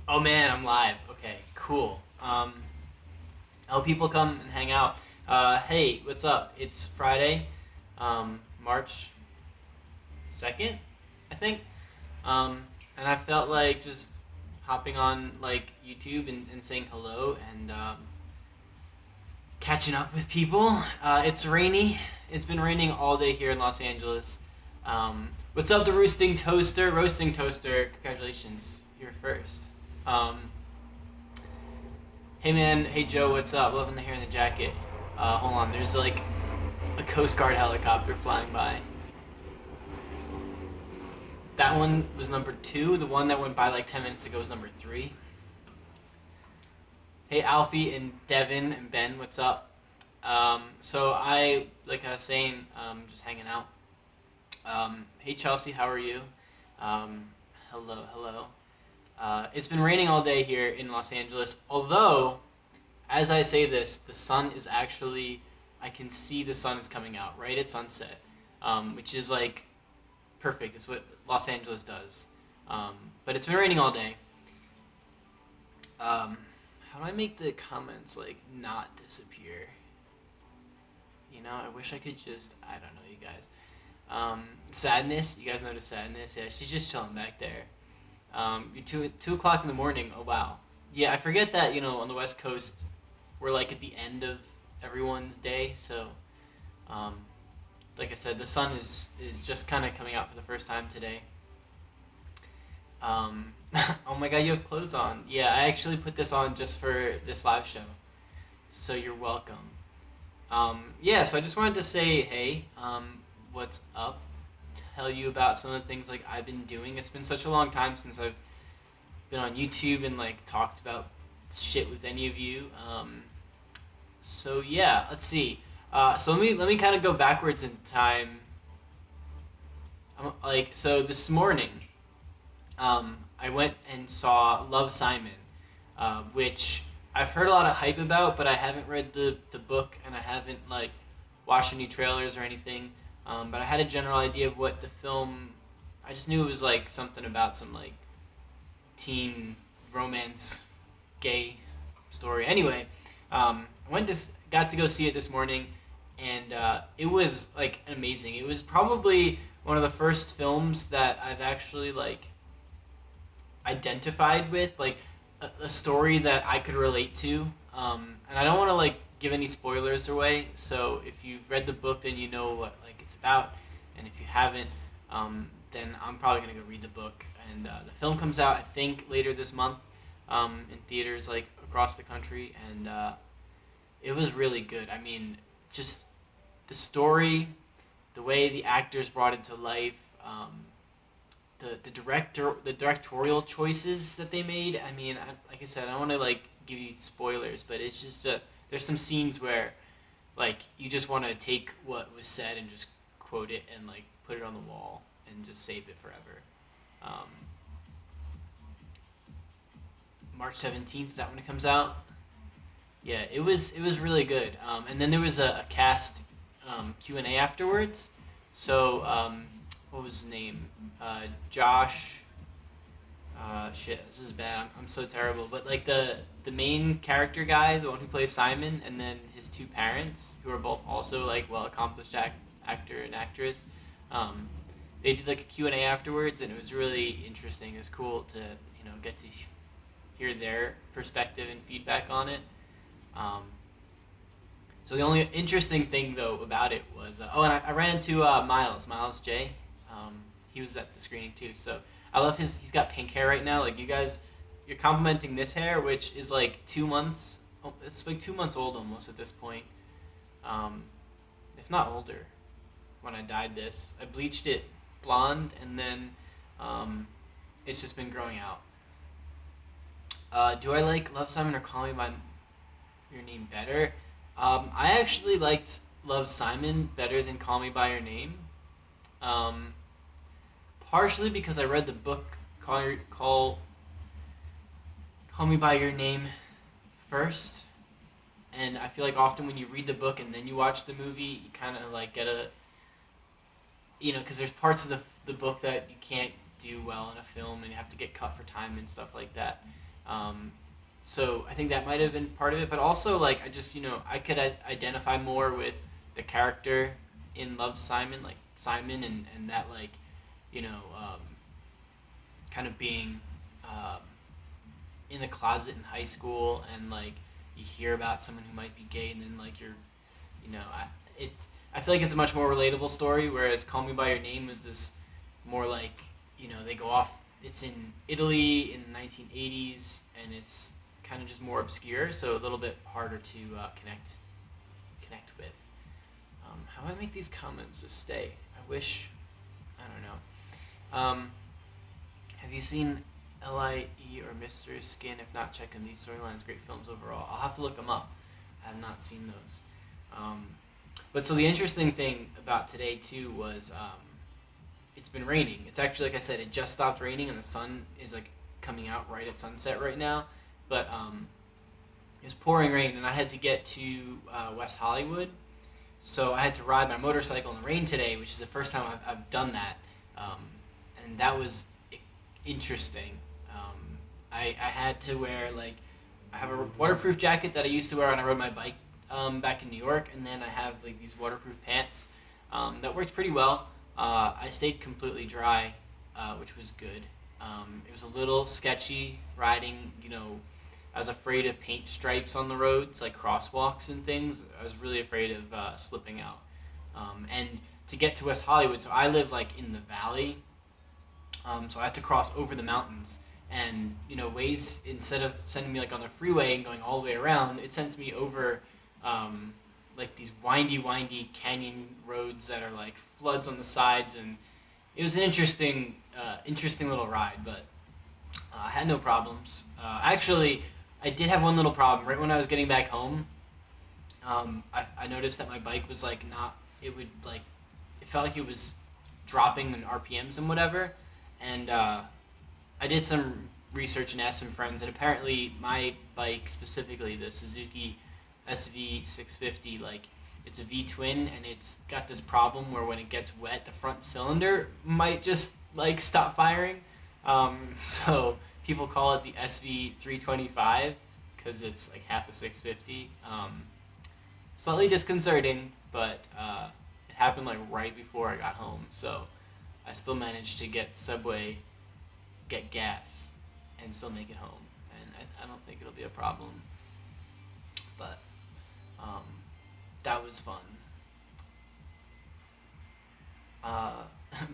Oh man, I'm live. Okay, cool. I hope people come and hang out. Hey, what's up? It's Friday, March 2nd, I think. And I felt like just hopping on like YouTube and saying hello and catching up with people. It's rainy. It's been raining all day here in Los Angeles. What's up, the roosting toaster? Roasting toaster, congratulations, you're first. Um, Hey man, hey Joe, what's up? Loving the hair in the jacket. Hold on, there's like a Coast Guard helicopter flying by. That one was number two. The one that went by like 10 minutes ago was number three. Hey Alfie and Devin and Ben, what's up? Like I was saying, just hanging out. Hey Chelsea, how are you? Hello, hello. It's been raining all day here in Los Angeles, although as I say this, the sun is actually, I can see the sun is coming out right at sunset, which is like perfect. It's what Los Angeles does. Um, but it's been raining all day. How do I make the comments like not disappear? You know, I wish I could just, I don't know, you guys. Sadness, you guys notice Sadness? Yeah, she's just chilling back there. You're 2 o'clock in the morning. Oh wow. Yeah, I forget that on the West Coast we're like at the end of everyone's day. So, um, like I said, the sun is just kind of coming out for the first time today. Oh my God, you have clothes on. Yeah, I actually put this on just for this live show. So you're welcome. Yeah, so I just wanted to say, hey, what's up? Tell you about some of the things like I've been doing. It's been such a long time since I've been on YouTube and like talked about shit with any of you. So yeah, let's see. So let me kind of go backwards in time. So this morning, I went and saw Love, Simon, which I've heard a lot of hype about, but I haven't read the book and I haven't like watched any trailers or anything. But I had a general idea of what the film. I just knew it was like something about some like teen romance, gay story. Anyway, got to go see it this morning, and it was like amazing. It was probably one of the first films that I've actually like identified with, like a story that I could relate to. And I don't want to like give any spoilers away. So if you've read the book, then you know what like it's about, and if you haven't, then I'm probably gonna go read the book. And the film comes out, I think, later this month, in theaters like across the country, and it was really good. I mean, just the story, the way the actors brought it to life, the directorial choices that they made. I mean, like I said, I don't want to like give you spoilers, but it's just there's some scenes where like you just want to take what was said and just quote it and like put it on the wall and just save it forever. Um, March 17th, is that when it comes out? Yeah, it was really good. And then there was a cast Q&A afterwards. So what was his name? Josh. Shit, this is bad. I'm so terrible. But like the main character guy, the one who plays Simon, and then his two parents, who are both also like well accomplished actor and actress. Um, they did like a Q&A afterwards, and it was really interesting. It was cool to get to hear their perspective and feedback on it. Um, so the only interesting thing though about it was and I ran into Miles J. He was at the screening too. So I love he's got pink hair right now. Like you guys, you're complimenting this hair, which is like 2 months. It's like 2 months old almost at this point, if not older. When I dyed this, I bleached it blonde, and then it's just been growing out. Do I like Love, Simon or Call Me by Your Name better? I actually liked Love, Simon better than Call Me by Your Name. Um, Partially because I read the book Call Me by Your Name first, and I feel like often when you read the book and then you watch the movie, you kind of like get a because there's parts of the book that you can't do well in a film, and you have to get cut for time and stuff like that. Um, so I think that might have been part of it, but also like I just I could identify more with the character in Love Simon, like Simon, and that like you know um, kind of being um, in the closet in high school, and like you hear about someone who might be gay, and then like you're you know I, it's I feel like it's a much more relatable story, whereas Call Me by Your Name is this more like they go off. It's in Italy in the 1980s, and it's kind of just more obscure, so a little bit harder to connect with. How do I make these comments just stay? I wish. I don't know. Have you seen LIE or Mystery Skin? If not, check them. These storylines, great films overall. I'll have to look them up. I have not seen those. But so the interesting thing about today too was it's been raining. It's actually, like I said, it just stopped raining, and the sun is like coming out right at sunset right now. But it was pouring rain, and I had to get to West Hollywood, so I had to ride my motorcycle in the rain today, which is the first time I've done that, um, and that was interesting. I had to wear like I have a waterproof jacket that I used to wear when I rode my bike back in New York, and then I have like these waterproof pants that worked pretty well. I stayed completely dry, which was good. It was a little sketchy riding. I was afraid of paint stripes on the roads, like crosswalks and things. I was really afraid of slipping out. And to get to West Hollywood, so I live like in the valley, so I had to cross over the mountains. And Waze, instead of sending me like on the freeway and going all the way around, it sends me over like these windy canyon roads that are like floods on the sides, and it was an interesting little ride. But I had no problems. Actually, I did have one little problem. Right when I was getting back home, I noticed that my bike was like not. It would like, it felt like it was dropping in RPMs and whatever, and I did some research and asked some friends, and apparently my bike, specifically the Suzuki SV650, like it's a V-twin, and it's got this problem where when it gets wet, the front cylinder might just like stop firing. So people call it the SV325 because it's like half a 650. Slightly disconcerting, but it happened like right before I got home, so I still managed to get Subway, get gas, and still make it home. And I don't think it'll be a problem. But that was fun.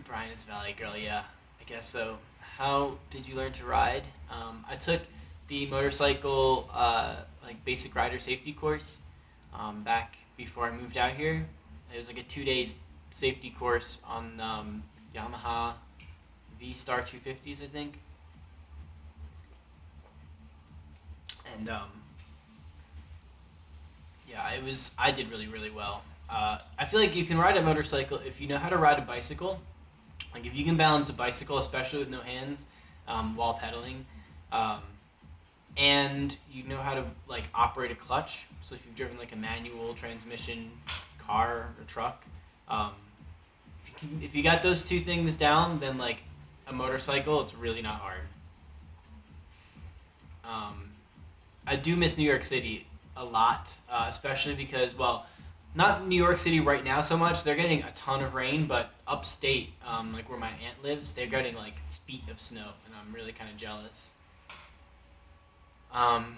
Brian is Valley Girl, yeah, I guess so. How did you learn to ride? I took the motorcycle like basic rider safety course back before I moved out here. It was like a 2 day safety course on Yamaha V-Star 250s, I think. And yeah, I did really well. I feel like you can ride a motorcycle if you know how to ride a bicycle. Like if you can balance a bicycle, especially with no hands, while pedaling, and you know how to like operate a clutch. So if you've driven like a manual transmission car or truck, if you got those two things down, then like a motorcycle, it's really not hard. I do miss New York City a lot, especially because, well, not New York City right now so much. They're getting a ton of rain, but upstate, like where my aunt lives, they're getting like feet of snow, and I'm really kind of jealous. Um,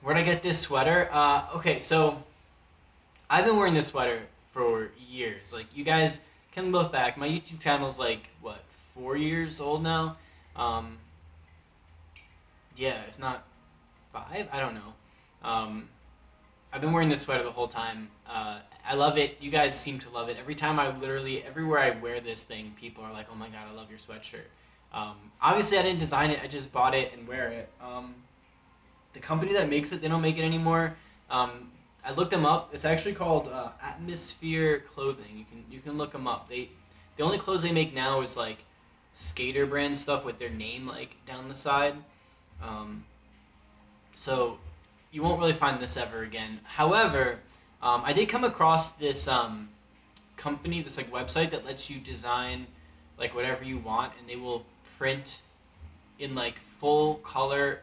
where'd I get this sweater? Okay, so I've been wearing this sweater for years. Like you guys can look back. My YouTube channel's like what, 4 years old now. Um, yeah, if not 5, I don't know. Um, I've been wearing this sweater the whole time. I love it. You guys seem to love it. Every time everywhere I wear this thing, people are like, "Oh my god, I love your sweatshirt." Obviously, I didn't design it. I just bought it and wear it. The company that makes it, they don't make it anymore. I looked them up. It's actually called Atmosphere Clothing. You can look them up. The only clothes they make now is like skater brand stuff with their name like down the side. Um, so you won't really find this ever again. However, I did come across this company, this like website that lets you design like whatever you want, and they will print in like full color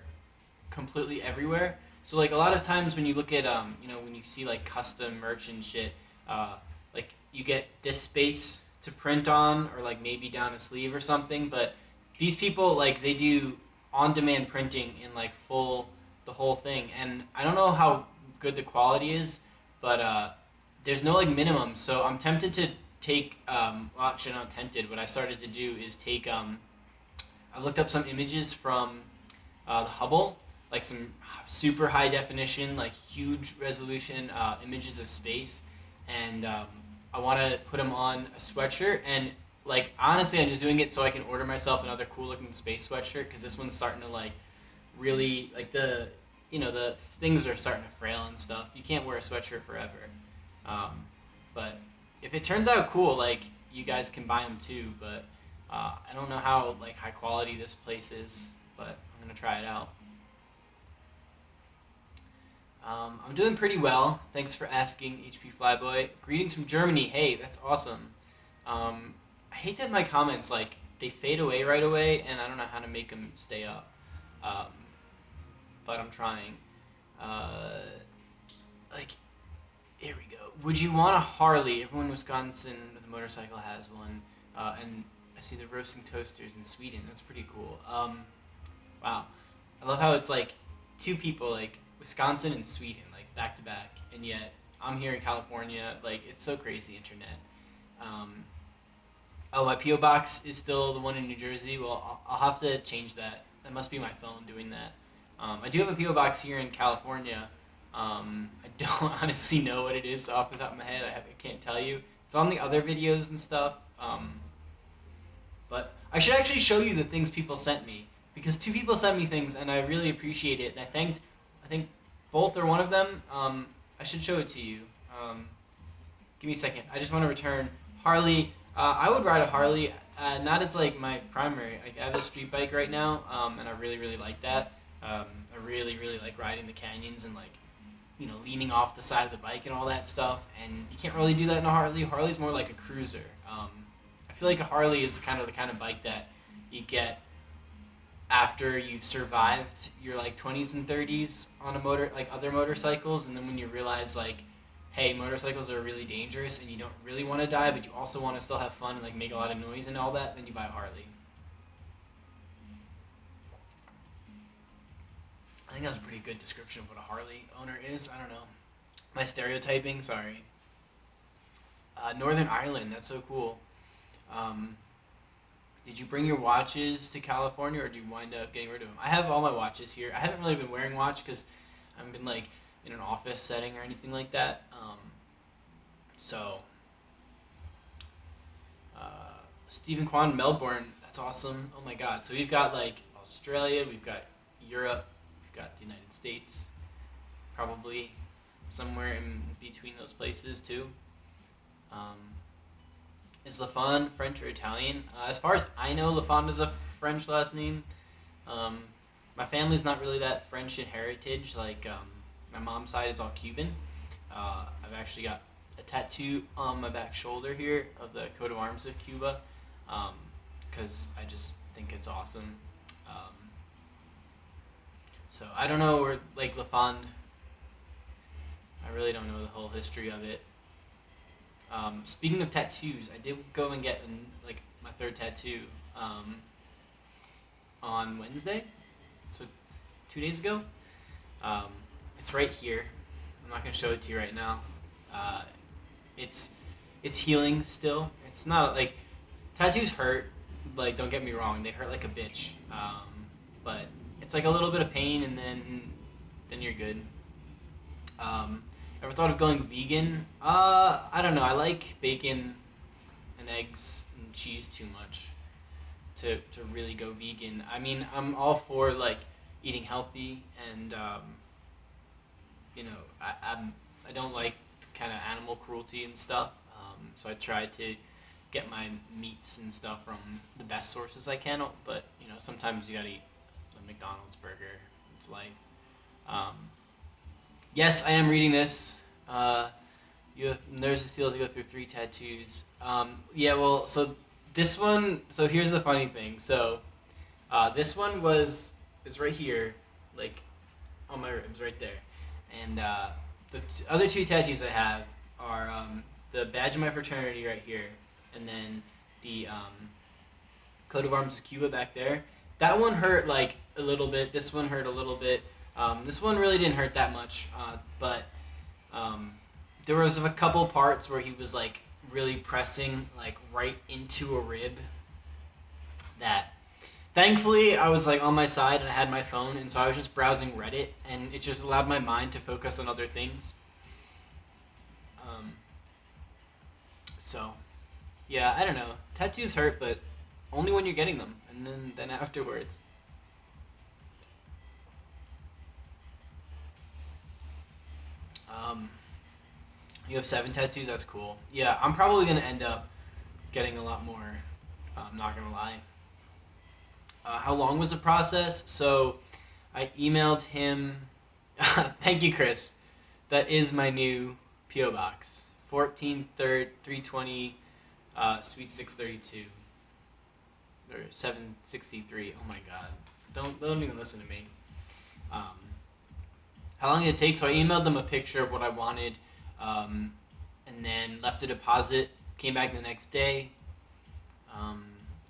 completely everywhere. So like a lot of times when you look at when you see like custom merch and shit, like you get this space to print on or like maybe down a sleeve or something, but these people like they do on demand printing in like full the whole thing, and I don't know how good the quality is, but there's no like minimum. So I'm tempted to take well, actually not tempted. What I started to do is take I looked up some images from the Hubble, like some super high definition, like huge resolution images of space, and I want to put them on a sweatshirt. And like honestly, I'm just doing it so I can order myself another cool looking space sweatshirt because this one's starting to like really like the things are starting to frail and stuff. You can't wear a sweatshirt forever, but if it turns out cool, like you guys can buy them too. But I don't know how like high quality this place is, but I'm gonna try it out. I'm doing pretty well. Thanks for asking, HP Flyboy. Greetings from Germany. Hey, that's awesome. I hate that my comments like they fade away right away, and I don't know how to make them stay up. Um, but I'm trying. Uh, like, here we go. Would you want a Harley? Everyone in Wisconsin with a motorcycle has one. And I see the roasting toasters in Sweden. That's pretty cool. Wow. I love how it's like two people, like Wisconsin and Sweden, like back to back, and yet I'm here in California. Like it's so crazy, internet. Um, oh, my PO box is still the one in New Jersey. Well, I'll have to change that. That must be my phone doing that. I do have a PO box here in California. I don't honestly know what it is off the top of my head. I can't tell you. It's on the other videos and stuff. But I should actually show you the things people sent me because two people sent me things and I really appreciate it. And I think both or one of them. I should show it to you. Give me a second. I just want to return Harley. I would ride a Harley, not as like my primary. I have a street bike right now, and I really really like that. I really really like riding the canyons and like leaning off the side of the bike and all that stuff. And you can't really do that in a Harley. Harley's more like a cruiser. I feel like a Harley is kind of the kind of bike that you get after you've survived your like 20s and 30s on a motor like other motorcycles, and then when you realize like hey, motorcycles are really dangerous and you don't really want to die but you also want to still have fun and like make a lot of noise and all that, then you buy a Harley. I think that's a pretty good description of what a Harley owner is. I don't know, my stereotyping, sorry. Northern Ireland, that's so cool. um, Did you bring your watches to California, or do you wind up getting rid of them? I have all my watches here. I haven't really been wearing watch because I haven't been like in an office setting or anything like that. So, Stephen Kwan, Melbourne. That's awesome. Oh my God. So we've got like Australia, we've got Europe, we've got the United States, probably somewhere in between those places too. Um, Is Lafond French or Italian? As far as I know, Lafond is a French last name. Um, my family's not really that French in heritage. Like my mom's side is all Cuban. I've actually got a tattoo on my back shoulder here of the coat of arms of Cuba, because I just think it's awesome. Um, so I don't know where like Lafond. I really don't know the whole history of it. Speaking of tattoos, I did go and get like my third tattoo on Wednesday, so 2 days ago. It's right here. I'm not gonna show it to you right now. Uh, it's it's healing still. It's not like tattoos hurt. Like don't get me wrong, they hurt like a bitch. But it's like a little bit of pain, and then you're good. Ever thought of going vegan? I don't know. I like bacon and eggs and cheese too much to really go vegan. I mean, I'm all for like eating healthy, and I don't like kind of animal cruelty and stuff. So I try to get my meats and stuff from the best sources I can. But sometimes you gotta eat a McDonald's burger. It's life. Um, Yes, I am reading this. There's a deal to go through 3 tattoos. Yeah, well, so this one. So here's the funny thing. So this one is right here, like on my ribs right there. And the other two tattoos I have are the badge of my fraternity right here, and then the coat of arms of Cuba back there. That one hurt like a little bit. This one hurt a little bit. This one really didn't hurt that much, but there was a couple parts where he was like really pressing like right into a rib. That thankfully I was like on my side and I had my phone, and so I was just browsing Reddit, and it just allowed my mind to focus on other things. So yeah, I don't know. Tattoos hurt, but only when you're getting them, and then afterwards. Um, you have 7 tattoos. That's cool. Yeah, I'm probably gonna end up getting a lot more. I'm not gonna lie. How long was the process? So, I emailed him. Thank you, Chris. That is my new PO box. 320, Suite 632. Or 763. Oh my god. Don't even listen to me. Um, how long did it take? So I emailed them a picture of what I wanted, and then left a deposit. Came back the next day.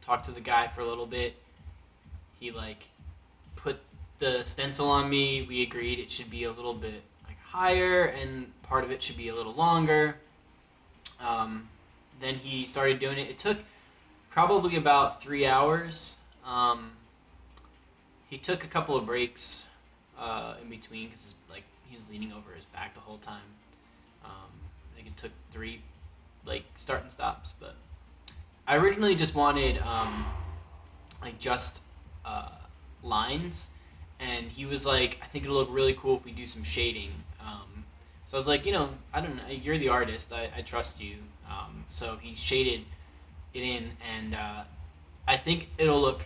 Talked to the guy for a little bit. He like put the stencil on me. We agreed it should be a little bit like higher, and part of it should be a little longer. Then he started doing it. It took probably about 3 hours. He took a couple of breaks in between because like he was leaning over his back the whole time. I think it took 3 like start and stops, but I originally just wanted like just lines, and he was like, I think it'll look really cool if we do some shading. So I was like, I don't know, you're the artist, I trust you. So he shaded it in, and I think it'll look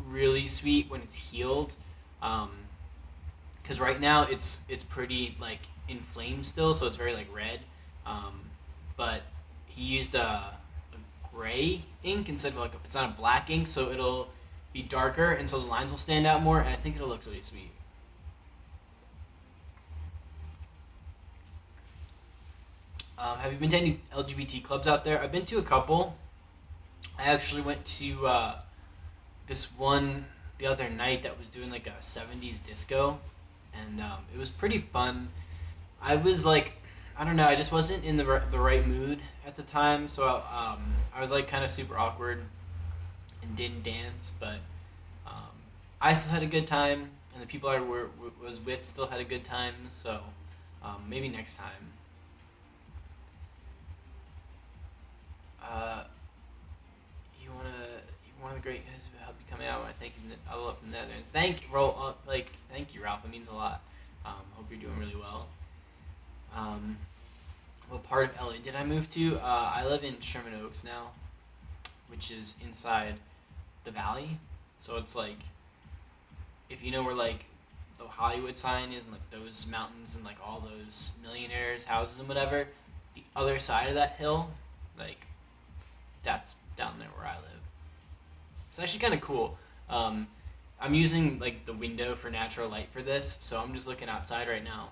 really sweet when it's healed. Because right now it's pretty like inflamed still, so it's very like red. But he used a gray ink instead of like it's not a black ink, so it'll be darker, and so the lines will stand out more, and I think it'll look really sweet. Have you been to any LGBT clubs out there? I've been to a couple. I actually went to this one the other night that was doing like a 70s disco, and it was pretty fun. I was like, I don't know, I just wasn't in the right mood at the time, so I was like kind of super awkward and didn't dance, but I still had a good time, and the people I was with still had a good time, so maybe next time. Uh, one of the great guys who helped me come out. I thank you. I love from the Netherlands. Thank you, Ralph. It means a lot. Hope you're doing really well. What part of LA did I move to? I live in Sherman Oaks now, which is inside the valley. So it's like, if you know where like the Hollywood sign is, and like those mountains and like all those millionaires' houses and whatever, the other side of that hill, like that's down there where I live. It's actually kind of cool. I'm using like the window for natural light for this, so I'm just looking outside right now.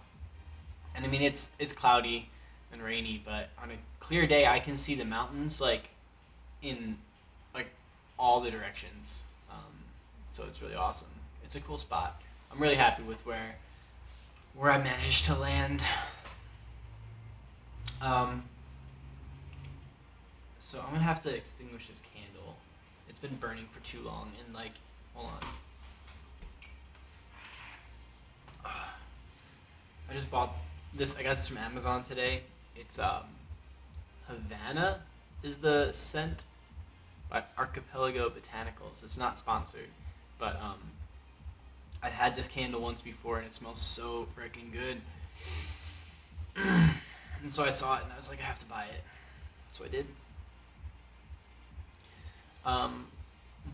And I mean it's cloudy and rainy, but on a clear day I can see the mountains like in like all the directions. So it's really awesome. It's a cool spot. I'm really happy with where I managed to land. So I'm gonna have to extinguish this candle. It's been burning for too long, and like, hold on. I just bought this. I got this from Amazon today. It's Havana is the scent by Archipelago Botanicals. It's not sponsored, but I had this candle once before, and it smells so freaking good. And so I saw it, and I was like, I have to buy it. So I did.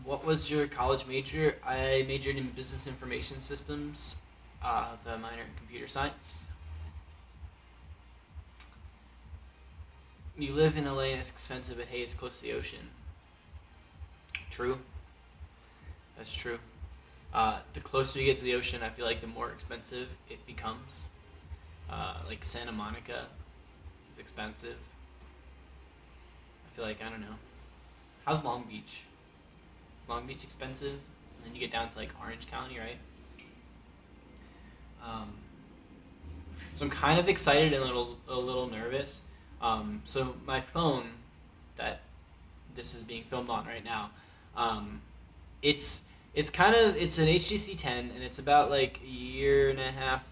What was your college major? I majored in business information systems, with a minor in computer science. You live in LA and it's expensive, but hey, it's close to the ocean. True. That's true. The closer you get to the ocean, I feel like the more expensive it becomes. Like Santa Monica is expensive. I feel like, I don't know. How's Long Beach? Is Long Beach expensive? And then you get down to like Orange County, right? Um, so I'm kind of excited and a little nervous. So my phone that this is being filmed on right now, um, it's it's an HTC 10 and it's about like a year and a half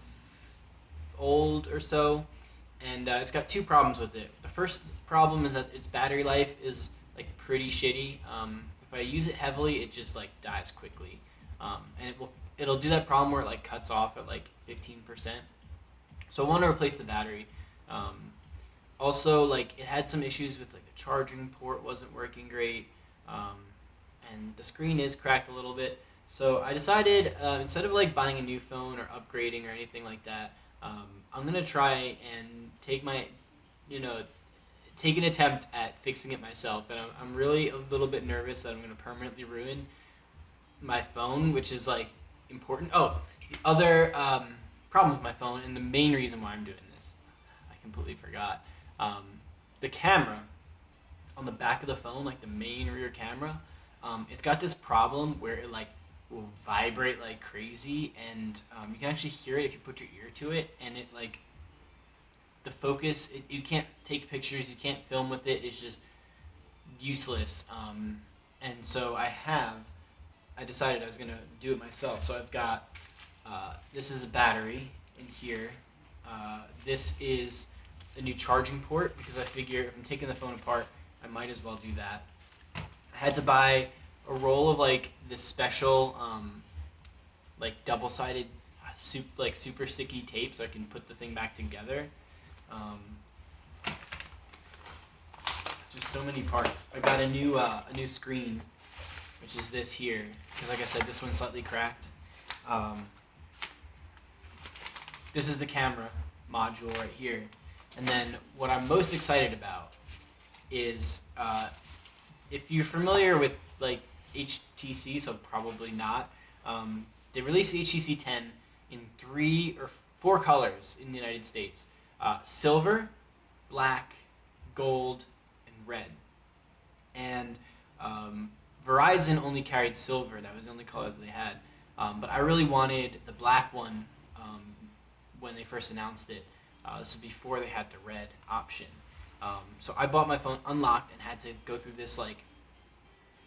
old or so, and it's got two problems with it. The first problem is that its battery life is like pretty shitty. If I use it heavily, it just like dies quickly, and it'll do that problem where it like cuts off at like 15%. So I want to replace the battery. Um, Also, like it had some issues with like the charging port wasn't working great, um, and the screen is cracked a little bit. So I decided instead of like buying a new phone or upgrading or anything like that, I'm gonna try and you know, take an attempt at fixing it myself. And I'm really a little bit nervous that I'm gonna permanently ruin my phone, which is like important. Oh, the other problem with my phone, and the main reason why I'm doing this, I completely forgot. Um, the camera on the back of the phone, like the main rear camera, it's got this problem where it like will vibrate like crazy, and you can actually hear it if you put your ear to it, and it like the focus. You can't take pictures, you can't film with it. It's just useless. And so I decided I was gonna do it myself. So I've got this is a battery in here. This is a new charging port because I figure if I'm taking the phone apart, I might as well do that. I had to buy a roll of like this special like double-sided super sticky tape so I can put the thing back together. Um, just so many parts. I got a new screen, which is this here, because like I said, this one's slightly cracked. Um, this is the camera module right here. And then what I'm most excited about is if you're familiar with like HTC, so probably not. They released the HTC 10 in 3 or 4 colors in the United States: silver, black, gold, and red. And Verizon only carried silver. That was the only color that they had. But I really wanted the black one when they first announced it. This was before they had the red option. So I bought my phone unlocked and had to go through this like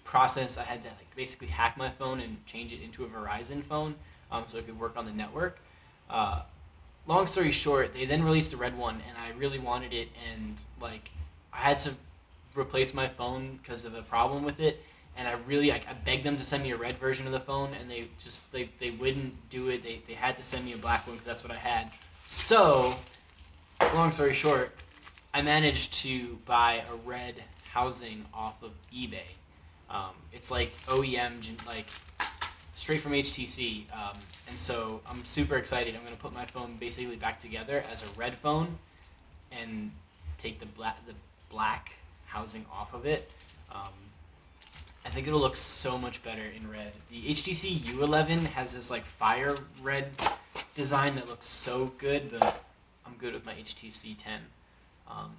process. I had to like basically hack my phone and change it into a Verizon phone so it could work on the network. Long story short, they then released the red one, and I really wanted it, and like I had to replace my phone because of a problem with it. And I begged them to send me a red version of the phone, and they wouldn't do it. They had to send me a black one because that's what I had. So, long story short, I managed to buy a red housing off of eBay. It's like OEM, like straight from HTC, and so I'm super excited. I'm gonna put my phone basically back together as a red phone, and take the black housing off of it. I think it'll look so much better in red. The HTC U11 has this like fire red design that looks so good, but I'm good with my HTC 10.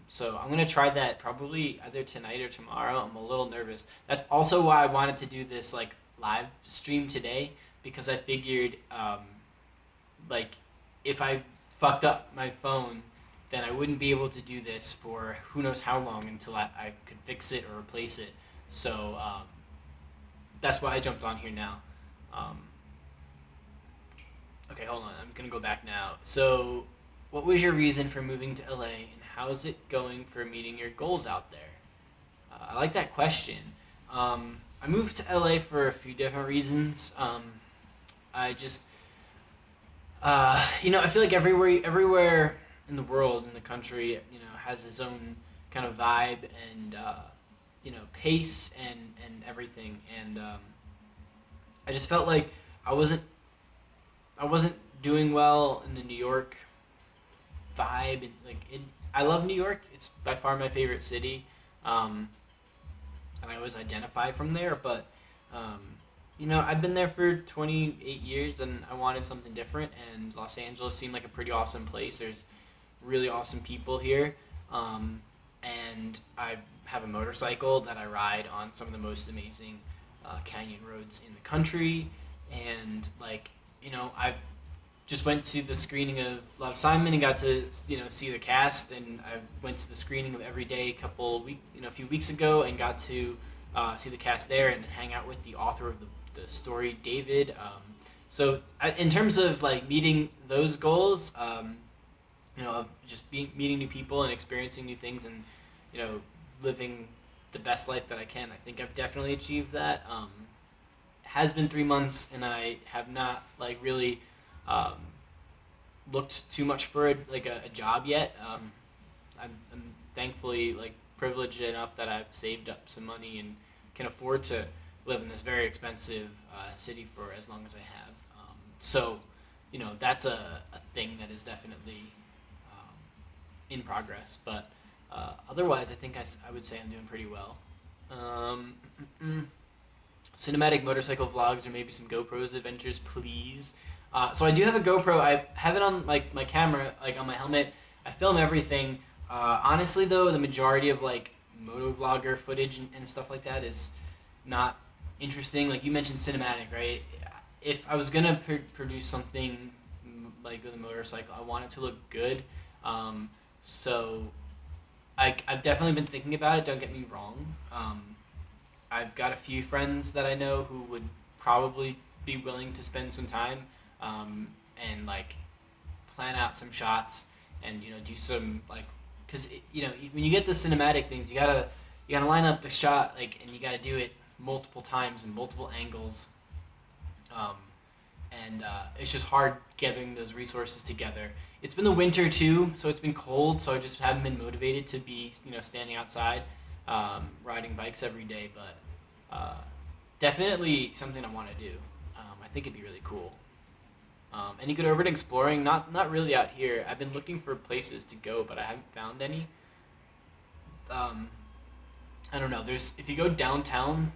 So I'm gonna try that probably either tonight or tomorrow. I'm a little nervous. That's also why I wanted to do this like live stream today, because I figured like if I fucked up my phone, then I wouldn't be able to do this for who knows how long until I could fix it or replace it. So that's why I jumped on here now. Okay, hold on. I'm gonna go back now. So, what was your reason for moving to LA, and how's it going for meeting your goals out there? I like that question. I moved to LA for a few different reasons. I just, I feel like everywhere in the world, in the country, has its own kind of vibe and pace and everything. And I just felt like I wasn't doing well in the New York vibe, and I love New York. It's by far my favorite city, and I always identify from there. But I've been there for 28 years and I wanted something different, and Los Angeles seemed like a pretty awesome place. There's really awesome people here. Um, and I have a motorcycle that I ride on some of the most amazing canyon roads in the country. And, like, I just went to the screening of Love Simon and got to see the cast, and I went to the screening of Every Day a few weeks ago and got to see the cast there and hang out with the author of the story, David. In terms of like meeting those goals, of just meeting new people and experiencing new things, and you know living the best life that I can, I think I've definitely achieved that. It has been 3 months, and I have not like really um, looked too much for a job yet. I'm thankfully like privileged enough that I've saved up some money and can afford to live in this very expensive city for as long as I have. That's a thing that is definitely um, in progress. But otherwise, I think I would say I'm doing pretty well. Um, Cinematic motorcycle vlogs or maybe some GoPros adventures, please. So I do have a GoPro. I have it on like my camera, like on my helmet. I film everything. Honestly, though, the majority of like moto vlogger footage and stuff like that is not interesting. Like you mentioned cinematic, right? If I was gonna produce something like with a motorcycle, I want it to look good. Um, so I've definitely been thinking about it. Don't get me wrong. I've got a few friends that I know who would probably be willing to spend some time and like plan out some shots and do some like because when you get the cinematic things you gotta line up the shot like and you gotta do it multiple times and multiple angles um, and it's just hard gathering those resources together. It's been the winter too, so it's been cold, so I just haven't been motivated to be standing outside riding bikes every day, but definitely something I want to do. I think it'd be really cool. Any good urban exploring? Not really out here. I've been looking for places to go, but I haven't found any. Um, I don't know. There's if you go downtown,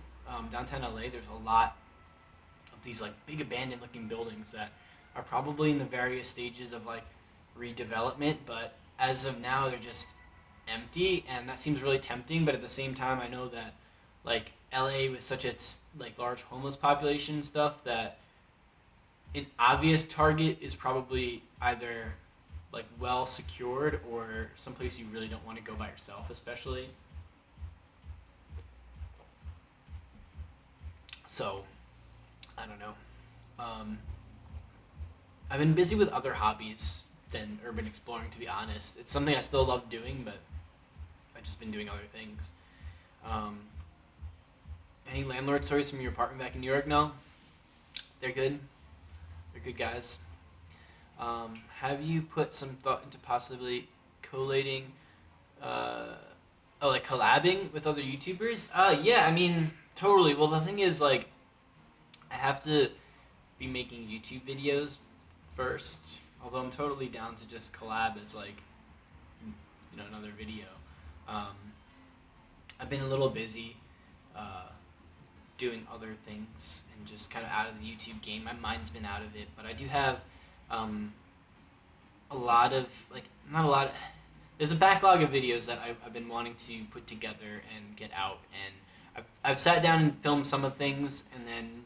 downtown LA, there's a lot of these like big abandoned looking buildings that are probably in the various stages of like redevelopment, but as of now they're just empty, and that seems really tempting. But at the same time, I know that like LA with such its like large homeless population and stuff that an obvious target is probably either like well secured or someplace you really don't want to go by yourself, especially. So I don't know. Um, I've been busy with other hobbies than urban exploring, to be honest. It's something I still love doing, but I've just been doing other things. Um, any landlord stories from your apartment back in New York? No, they're good. They're good guys. Have you put some thought into possibly collating, uh, like collabing with other YouTubers? Yeah, I mean, totally. Well, the thing is, like, I have to be making YouTube videos first. Although I'm totally down to just collab as like, another video. Um, I've been a little busy, uh, doing other things and just kind of out of the YouTube game. My mind's been out of it, but I do have um, a lot of like not a lot. There's a backlog of videos that I've been wanting to put together and get out, and I've sat down and filmed some of things, and then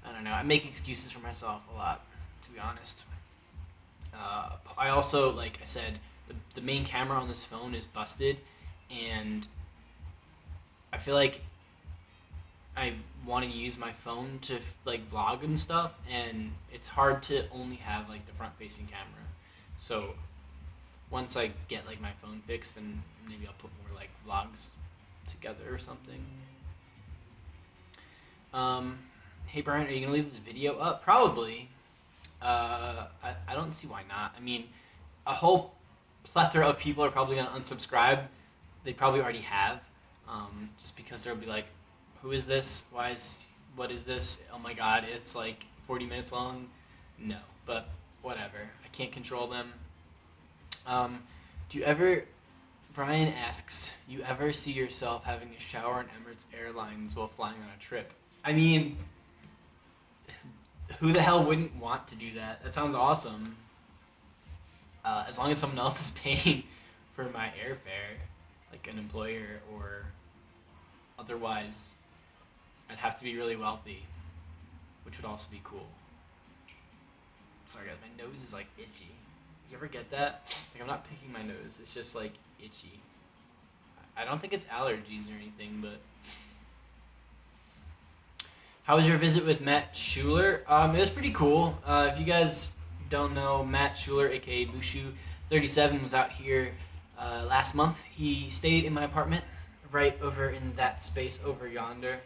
I don't know. I make excuses for myself a lot, to be honest. I also, like I said, the main camera on this phone is busted, and I feel like I want to use my phone to like vlog and stuff, and it's hard to only have like the front facing camera. So once I get like my phone fixed, then maybe I'll put more like vlogs together or something. Hey Brian, are you gonna leave this video up? Probably. I don't see why not. I mean, a whole plethora of people are probably gonna unsubscribe. They probably already have, just because they'll be like, "Who is this? What is this? Oh my God, it's like 40 minutes long." No, but whatever. I can't control them. Do you ever? Brian asks, you ever see yourself having a shower on Emirates Airlines while flying on a trip? I mean, who the hell wouldn't want to do that? That sounds awesome. As long as someone else is paying for my airfare, like an employer, or otherwise, I'd have to be really wealthy, which would also be cool. Sorry guys, my nose is like itchy. You ever get that? Like I'm not picking my nose, it's just like itchy. I don't think it's allergies or anything, but how was your visit with Matt Schuler? It was pretty cool. If you guys don't know, Matt Schuler, aka Bushu37, was out here last month. He stayed in my apartment right over in that space over yonder.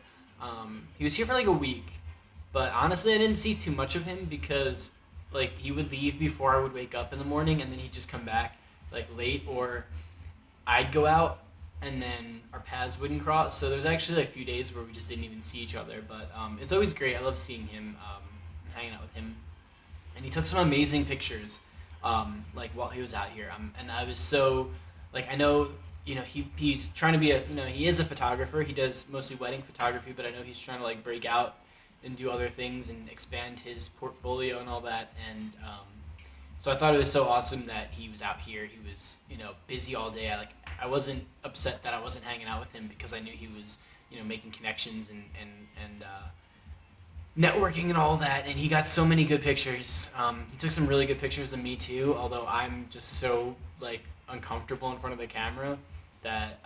He was here for like a week, but honestly, I didn't see too much of him because like he would leave before I would wake up in the morning, and then he'd just come back like late, or I'd go out and then our paths wouldn't cross. So there's actually like a few days where we just didn't even see each other. But it's always great. I love seeing him, hanging out with him, and he took some amazing pictures, like while he was out here. And I was so like I know he's trying to be he is a photographer. He does mostly wedding photography, but I know he's trying to like break out and do other things and expand his portfolio and all that. And so I thought it was so awesome that he was out here. He was busy all day. I wasn't upset that I wasn't hanging out with him because I knew he was making connections and networking and all that. And he got so many good pictures. He took some really good pictures of me too. Although I'm just so like uncomfortable in front of the camera that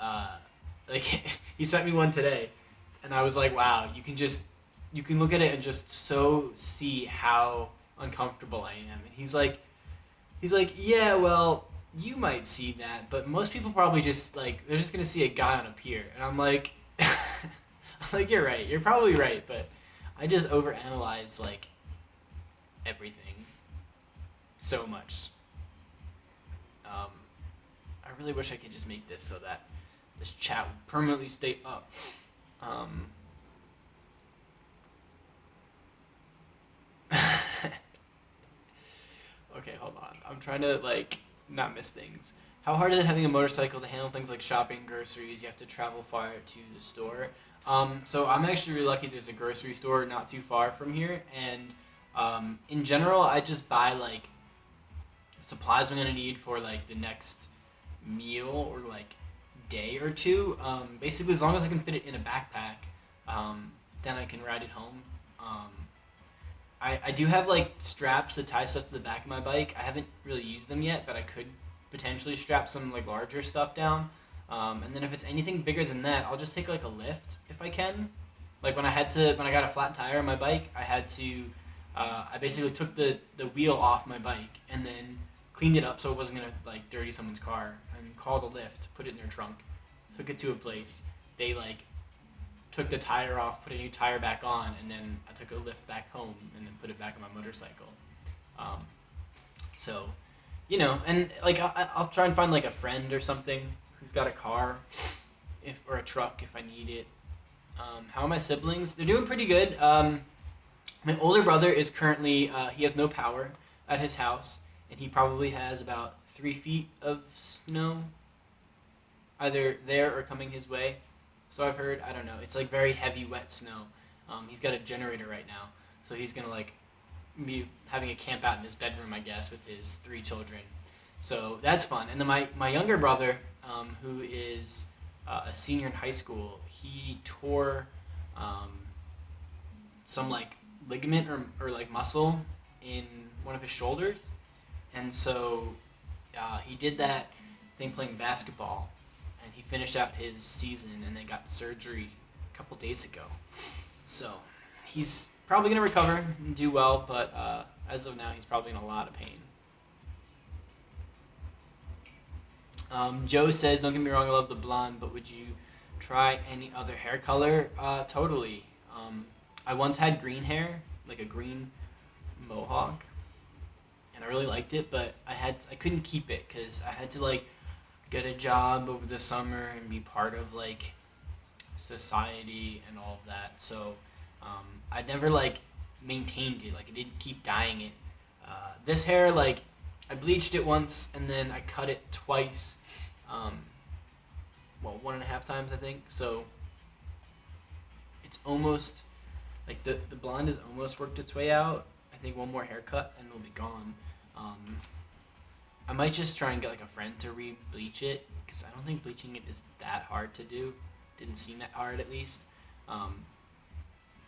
like he sent me one today, and I was like, wow, you can look at it and just so see how uncomfortable I am. And he's like, yeah, well, you might see that, but most people probably just like they're just gonna see a guy on a pier. And I'm like, you're right, you're probably right, but I just overanalyze like everything so much. I really wish I could just make this so that this chat would permanently stay up. Okay, hold on. I'm trying to like not miss things. How hard is it having a motorcycle to handle things like shopping, groceries? You have to travel far to the store. So I'm actually really lucky. There's a grocery store not too far from here, and in general, I just buy like supplies I'm gonna need for like the next meal or like day or two. Basically, as long as I can fit it in a backpack, then I can ride it home. I do have like straps to tie stuff to the back of my bike. I haven't really used them yet, but I could potentially strap some like larger stuff down. And then if it's anything bigger than that, I'll just take like a lift if I can. Like when I got a flat tire on my bike, I had to, I basically took the wheel off my bike and then cleaned it up so it wasn't gonna like dirty someone's car, and called a lift, put it in their trunk, took it to a place. They like took the tire off, put a new tire back on, and then I took a lift back home and then put it back on my motorcycle. So, and like I'll try and find like a friend or something who's got a car, or a truck if I need it. How are my siblings? They're doing pretty good. My older brother is currently he has no power at his house, and he probably has about 3 feet of snow, either there or coming his way. So I've heard. I don't know. It's like very heavy, wet snow. He's got a generator right now, so he's gonna like be having a camp out in his bedroom, I guess, with his 3 children. So that's fun. And then my younger brother, who is a senior in high school, he tore some like ligament or like muscle in one of his shoulders, and so he did that thing playing basketball. And he finished out his season and then got surgery a couple days ago. So he's probably going to recover and do well, but as of now, he's probably in a lot of pain. Joe says, don't get me wrong, I love the blonde, but would you try any other hair color? Totally. I once had green hair, like a green mohawk, and I really liked it, but I couldn't keep it because I had to like get a job over the summer and be part of like society and all of that. So I never like maintained it. Like I didn't keep dyeing it. This hair, like I bleached it once and then I cut it twice. 1.5 times I think. So it's almost Like the blonde has almost worked its way out. I think one more haircut and it'll be gone. Um, I might just try and get like a friend to re-bleach it because I don't think bleaching it is that hard to do. Didn't seem that hard at least. Um,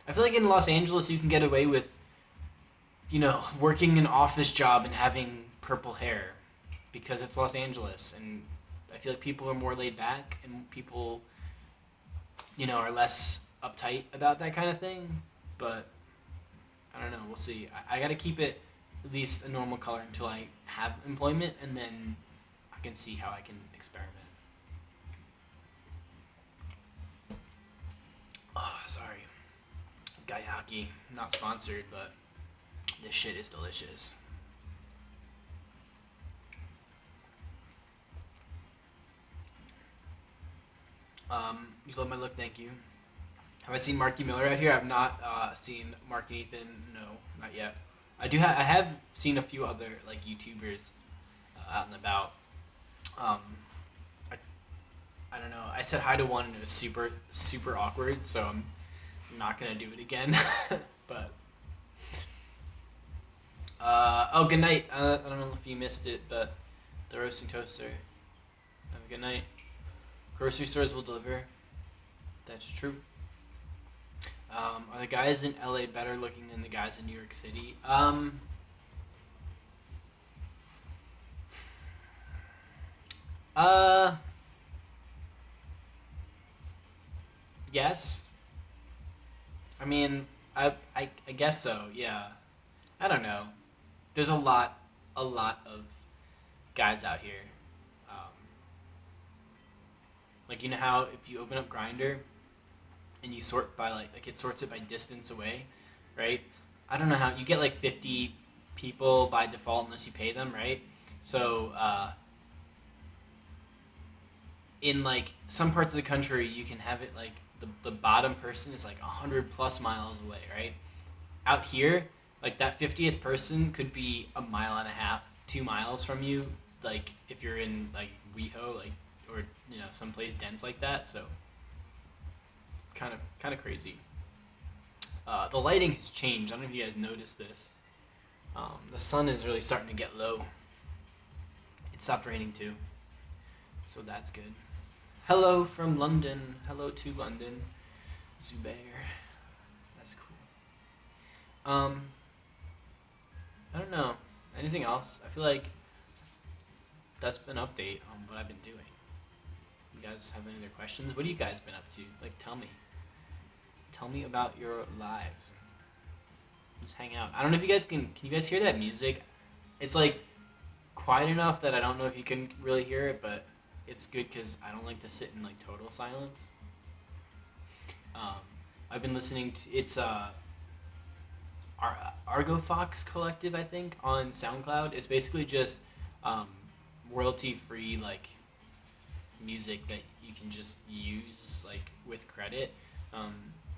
I feel like in Los Angeles you can get away with, working an office job and having purple hair because it's Los Angeles, and I feel like people are more laid back and people, are less uptight about that kind of thing. But I don't know. We'll see. I got to keep it at least a normal color until I have employment, and then I can see how I can experiment. Oh, sorry. Gayaki, not sponsored, but this shit is delicious. You love my look, thank you. Have I seen Marky Miller out here? I've not seen Mark and Ethan. No, not yet. I have seen a few other like YouTubers out and about. Um, I don't know. I said hi to one and it was super super awkward, so I'm not gonna do it again. But oh, good night. I don't know if you missed it, but the roasting toaster. Have a good night. Grocery stores will deliver. That's true. Are the guys in LA better looking than the guys in New York City? Uh, yes. I mean, I guess so. Yeah. I don't know. There's a lot of guys out here. Um, like you know how if you open up Grinder and you sort by like it sorts it by distance away, right? I don't know how you get like 50 people by default unless you pay them, right? So in like some parts of the country, you can have it like the bottom person is like 100+ miles away, right? Out here, like that 50th person could be a mile and a half, 2 miles from you. Like if you're in like WeHo, like or someplace dense like that. So it's kind of crazy. The lighting has changed. I don't know if you guys noticed this. The sun is really starting to get low. It stopped raining too, so that's good. Hello from London. Hello to London, Zubair. That's cool. I don't know. Anything else? I feel like that's been an update on what I've been doing. You guys have any other questions? What have you guys been up to? Like, tell me. Tell me about your lives. Just hang out. I don't know if you guys can you guys hear that music? It's like quiet enough that I don't know if you can really hear it, but it's good because I don't like to sit in like total silence. Um, I've been listening to Argo Fox Collective, I think, on SoundCloud. It's basically just um, royalty free like music that you can just use like with credit.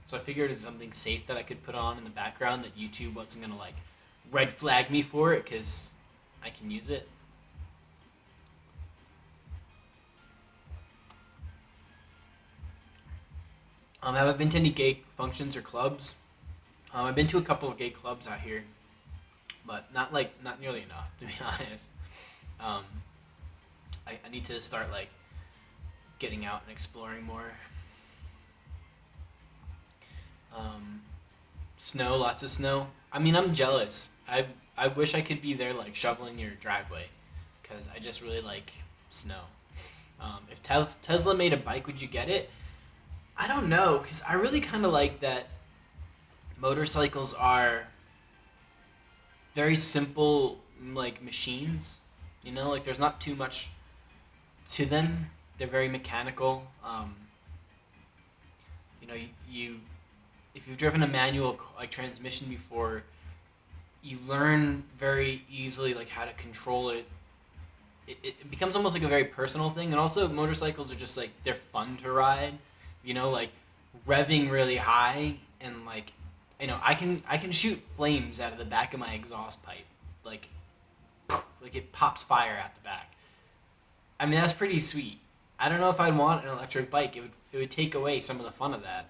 So I figured it's something safe that I could put on in the background that YouTube wasn't gonna like red flag me for it because I can use it. Have I been to any gay functions or clubs? I've been to a couple of gay clubs out here, but not nearly enough to be honest. Um, I need to start like getting out and exploring more. Snow, lots of snow. I mean, I'm jealous. I wish I could be there like shoveling your driveway, because I just really like snow. If Tesla made a bike, would you get it? I don't know, because I really kind of like that motorcycles are very simple, like machines. Like there's not too much to them. They're very mechanical. You if you've driven a manual like transmission before, you learn very easily like how to control it. It becomes almost like a very personal thing, and also motorcycles are just like they're fun to ride. Like revving really high and like I can shoot flames out of the back of my exhaust pipe, like like it pops fire out the back. I mean that's pretty sweet. I don't know if I'd want an electric bike. It would take away some of the fun of that.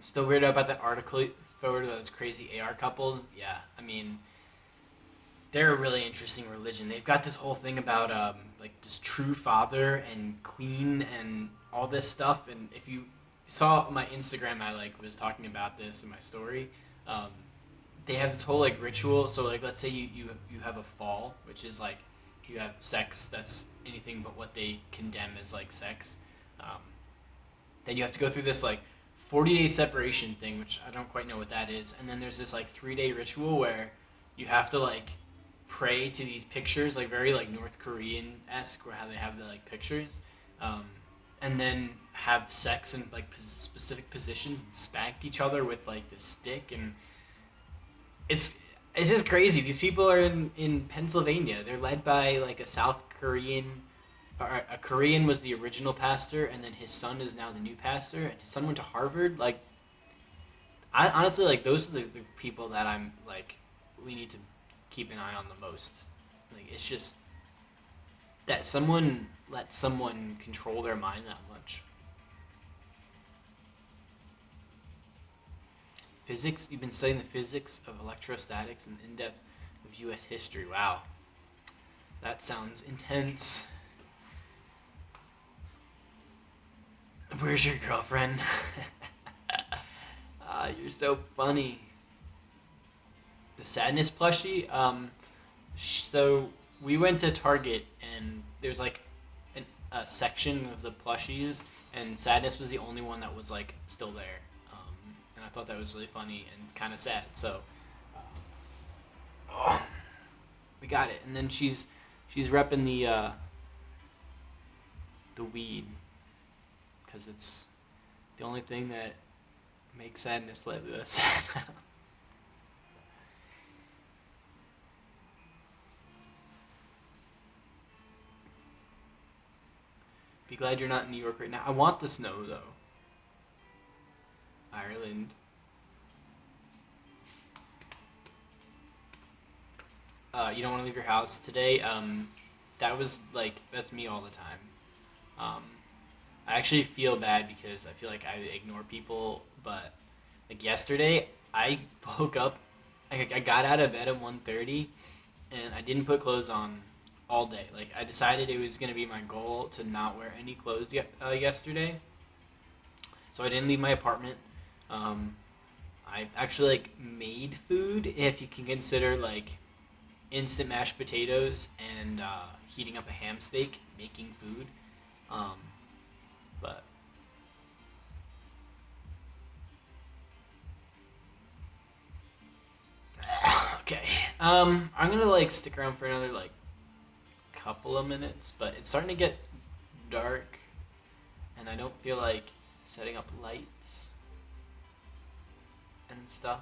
Still weird about that article photo of those crazy AR couples. Yeah, I mean, they're a really interesting religion. They've got this whole thing about like this true father and queen and all this stuff. And if you saw my Instagram, I like was talking about this in my story. Um, they have this whole like ritual. So like, let's say you have a fall, which is like you have sex. That's anything but what they condemn as like sex. Um, then you have to go through this like 40-day separation thing, which I don't quite know what that is. And then there's this like 3-day ritual where you have to like pray to these pictures, like very like North Korean esque, where how they have the like pictures, um, and then have sex in like specific positions and spank each other with like this stick, and it's it's just crazy. These people are in Pennsylvania. They're led by like a South Korean. Or a Korean was the original pastor, and then his son is now the new pastor. And his son went to Harvard. Like, I honestly like those are the people that I'm like we need to keep an eye on the most. Like, it's just that someone let someone control their mind that much. Physics. You've been studying the physics of electrostatics and in depth of U.S. history. Wow, that sounds intense. Where's your girlfriend? You're so funny. The sadness plushie. So we went to Target and there's like a section of the plushies, and sadness was the only one that was like still there. And I thought that was really funny and kind of sad. So we got it, and then she's repping the weed because it's the only thing that makes sadness less sad. Be glad you're not in New York right now. I want the snow though. Ireland. You don't want to leave your house today. That was like that's me all the time. Um, I actually feel bad because I feel like I ignore people, but like yesterday I woke up, I got out of bed at 1:30, and I didn't put clothes on all day. Like I decided it was gonna be my goal to not wear any clothes yesterday, so I didn't leave my apartment. Um, I actually like made food, if you can consider like instant mashed potatoes and heating up a ham steak, making food. Um, but okay, I'm gonna like stick around for another like couple of minutes, but it's starting to get dark, and I don't feel like setting up lights and stuff.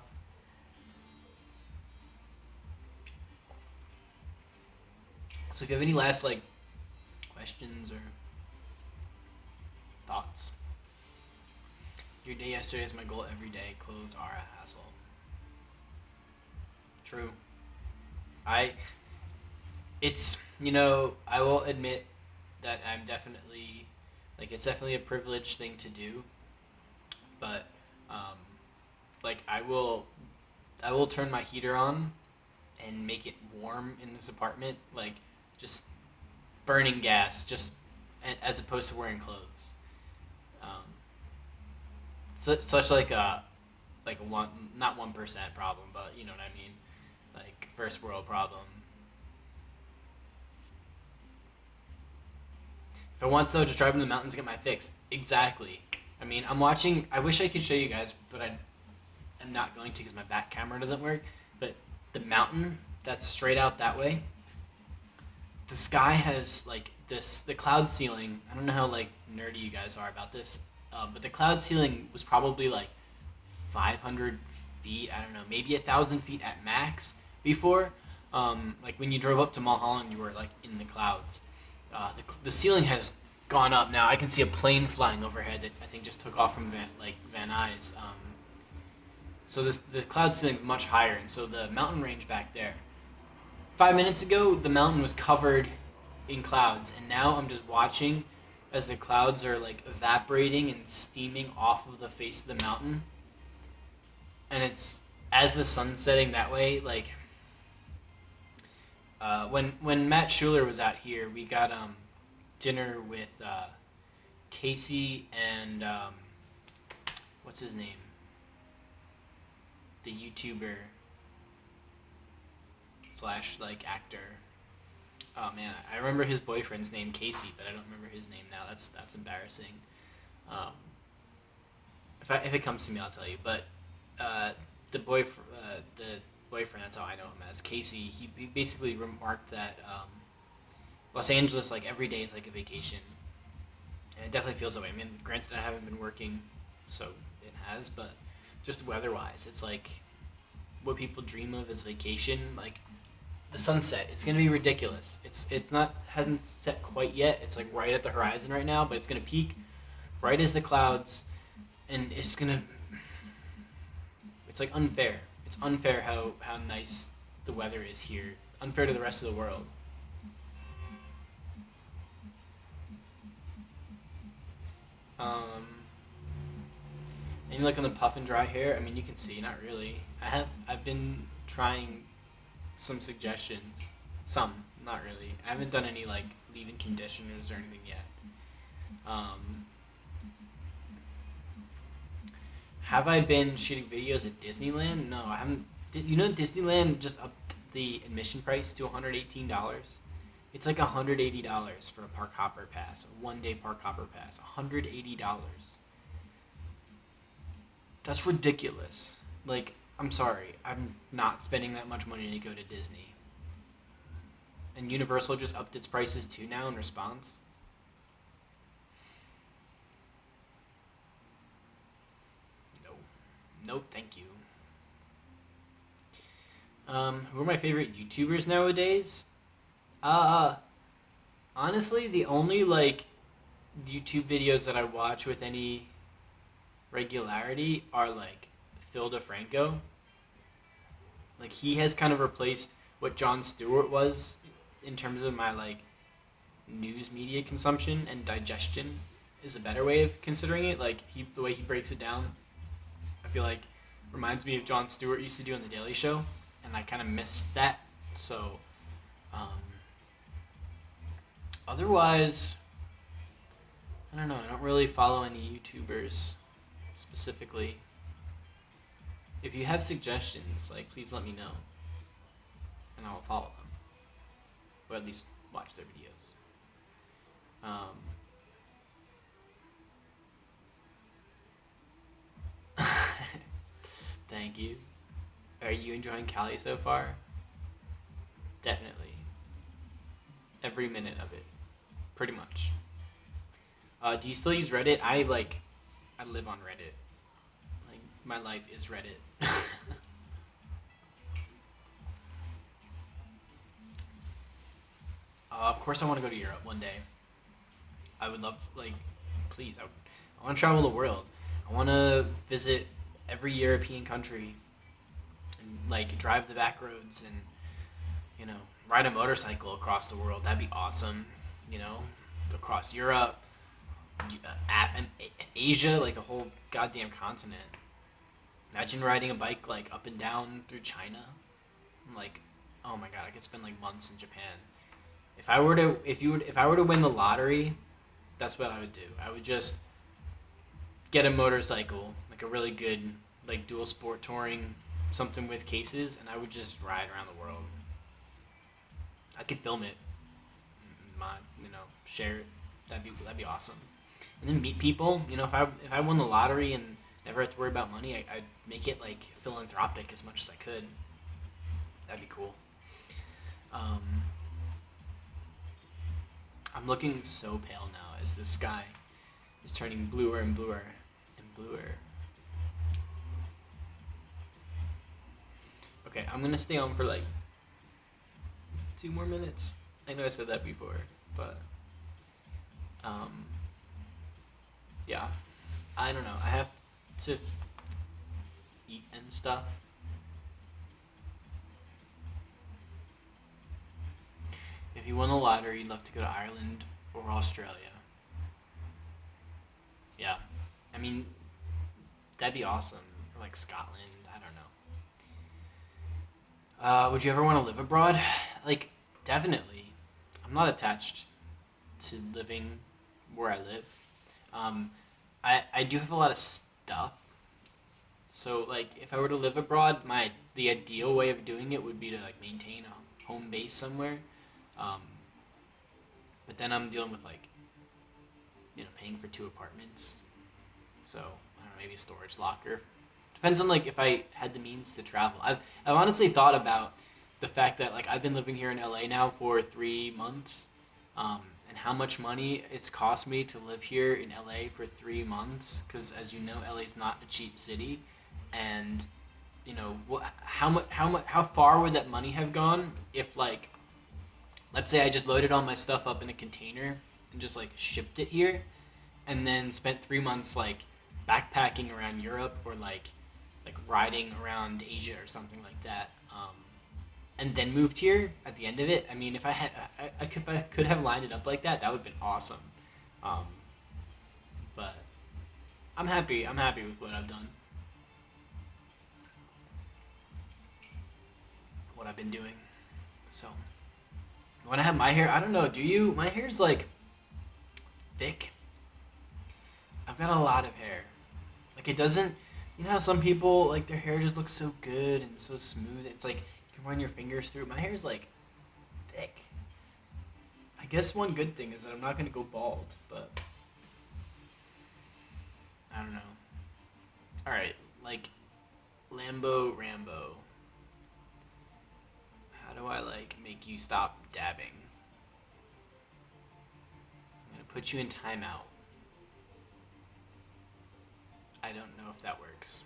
So if you have any last like questions or thoughts. Your day yesterday is my goal every day. Clothes are a hassle. True. I it's I will admit that I'm definitely like it's definitely a privileged thing to do, but um like I will turn my heater on and make it warm in this apartment, like just burning gas, just as opposed to wearing clothes. Um, such like a one not 1% problem, but you know what I mean, like first world problem. If I want snow, just drive in the mountains and get my fix. Exactly. I mean, I'm watching. I wish I could show you guys, but I'm not going to because my back camera doesn't work. But the mountain that's straight out that way, the sky has like this. The cloud ceiling. I don't know how like nerdy you guys are about this, but the cloud ceiling was probably like 500 feet. I don't know, maybe 1,000 feet at max before. Like when you drove up to Mulholland, you were like in the clouds. The ceiling has gone up now. I can see a plane flying overhead that I think just took off from Van Nuys. So the cloud ceiling is much higher, and so the mountain range back there. 5 minutes ago, the mountain was covered in clouds, and now I'm just watching, as the clouds are like evaporating and steaming off of the face of the mountain, and it's as the sun's setting that way. Like when Matt Schuler was out here, we got dinner with Casey and what's his name, the YouTuber slash like actor. Oh man, I remember his boyfriend's name, Casey, but I don't remember his name now. That's embarrassing. Um, if it comes to me, I'll tell you. But the boyfriend, that's how I know him as, Casey. He basically remarked that Los Angeles, like every day is like a vacation, and it definitely feels that way. I mean, granted, I haven't been working, so it has, but just weather-wise, it's like what people dream of as vacation. Like the sunset, it's gonna be ridiculous. It's not hasn't set quite yet. It's like right at the horizon right now, but it's gonna peak right as the clouds, and it's gonna. It's like unfair. It's unfair how nice the weather is here. Unfair to the rest of the world. And you look on the puff and dry hair. I mean, you can see. Not really. I've been trying some suggestions. Some, not really. I haven't done any like leave-in conditioners or anything yet. Have I been shooting videos at Disneyland? No, I haven't. You know, Disneyland just upped the admission price to $118. It's like $180 for a park hopper pass, a 1-day park hopper pass. $180. That's ridiculous. Like, I'm sorry, I'm not spending that much money to go to Disney. And Universal just upped its prices too now in response. No. Nope, thank you. Who are my favorite YouTubers nowadays? Honestly, the only like YouTube videos that I watch with any regularity are like Phil DeFranco. Like he has kind of replaced what Jon Stewart was in terms of my like news media consumption, and digestion is a better way of considering it. Like the way he breaks it down, I feel like reminds me of Jon Stewart used to do on the Daily Show, and I kind of missed that. So, otherwise, I don't know. I don't really follow any YouTubers specifically. If you have suggestions, like please let me know, and I will follow them, or at least watch their videos. Thank you. Are you enjoying Cali so far? Definitely. Every minute of it. Pretty much. Do you still use Reddit? I live on Reddit. Like, my life is Reddit. Of course I want to go to Europe one day. I would love, like, please, I want to travel the world. I want to visit every European country and, like, drive the back roads and, you know, ride a motorcycle across the world. That'd be awesome. You know, across Europe, and Asia, like the whole goddamn continent. Imagine riding a bike, like, up and down through China. Like, oh my god, I could spend, like, months in Japan. If I were to win the lottery, that's what I would do. I would just get a motorcycle, like a really good, like, dual sport touring, something with cases, and I would just ride around the world. I could film it, share it. That'd be awesome. And then meet people. You know, if I won the lottery and never had to worry about money, I'd make it like philanthropic as much as I could. That'd be cool. I'm looking so pale now as the sky is turning bluer and bluer and bluer. Okay, I'm gonna stay on for like 2 more minutes. I know I said that before, but yeah, I don't know. I have to eat and stuff. If you won the lottery, you'd love to go to Ireland or Australia. Yeah. I mean, that'd be awesome. Or like Scotland. I don't know. Would you ever want to live abroad? Like, definitely. I'm not attached to living where I live. Um, I do have a lot of stuff. So like, if I were to live abroad, the ideal way of doing it would be to like maintain a home base somewhere. Um, but then I'm dealing with like, paying for two apartments. So I don't know, maybe a storage locker. Depends on like if I had the means to travel. I've honestly thought about the fact that like I've been living here in LA now for 3 months, and how much money it's cost me to live here in LA for 3 months. Because as you know, LA is not a cheap city, and how far would that money have gone if like, let's say I just loaded all my stuff up in a container and just like shipped it here, and then spent 3 months like backpacking around Europe, or like riding around Asia or something like that, and then moved here at the end of it. I mean, if I could have lined it up like that, that would have been awesome. Um, but I'm happy. I'm happy with what I've done, what I've been doing. So when I have my hair, I don't know. Do you? My hair's like thick. I've got a lot of hair. Like it doesn't. You know how some people like their hair just looks so good and so smooth. It's like you can run your fingers through it. My hair's like thick. I guess one good thing is that I'm not gonna go bald, but I don't know. All right, like Lambo Rambo. How do I like make you stop dabbing? I'm gonna put you in timeout. I don't know if that works.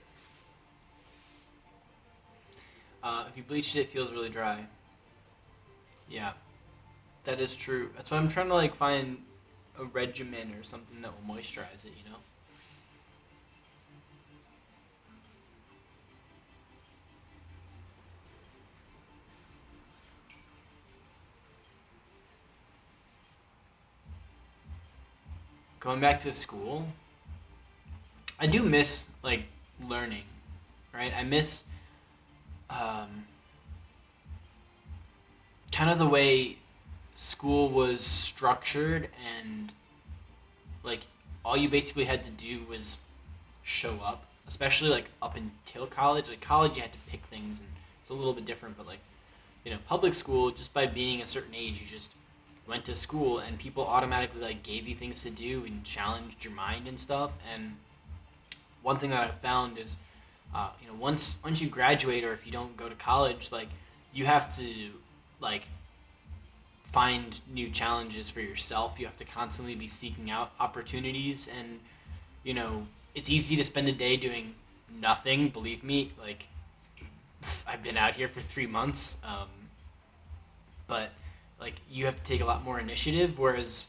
If you bleached it, it feels really dry. Yeah, that is true. That's why I'm trying to like find a regimen or something that will moisturize it. Going back to school, I do miss like learning, right? I miss um, kind of the way school was structured, and like all you basically had to do was show up, especially like up until college. Like college, you had to pick things, and it's a little bit different. But like, public school, just by being a certain age, you just went to school, and people automatically like gave you things to do and challenged your mind and stuff. And one thing that I've found is, once you graduate, or if you don't go to college, like you have to like find new challenges for yourself. You have to constantly be seeking out opportunities, and it's easy to spend a day doing nothing. Believe me, like I've been out here for 3 months, but like you have to take a lot more initiative. Whereas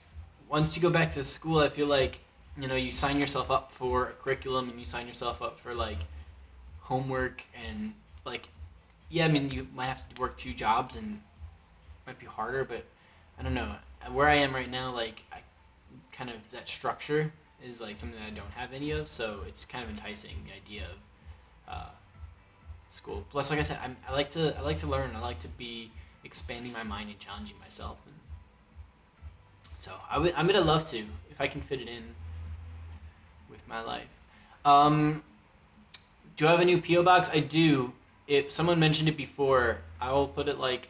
once you go back to school, I feel like you sign yourself up for a curriculum, and you sign yourself up for like homework, and like, yeah, I mean, you might have to work 2 jobs, and it might be harder, but I don't know. Where I am right now, like I kind of, that structure is like something that I don't have any of, so it's kind of enticing, the idea of school. Plus, like I said, I like to learn. I like to be expanding my mind and challenging myself, and so I'm gonna love to, if I can fit it in with my life. Um, do I have a new PO box? I do. If someone mentioned it before, I will put it like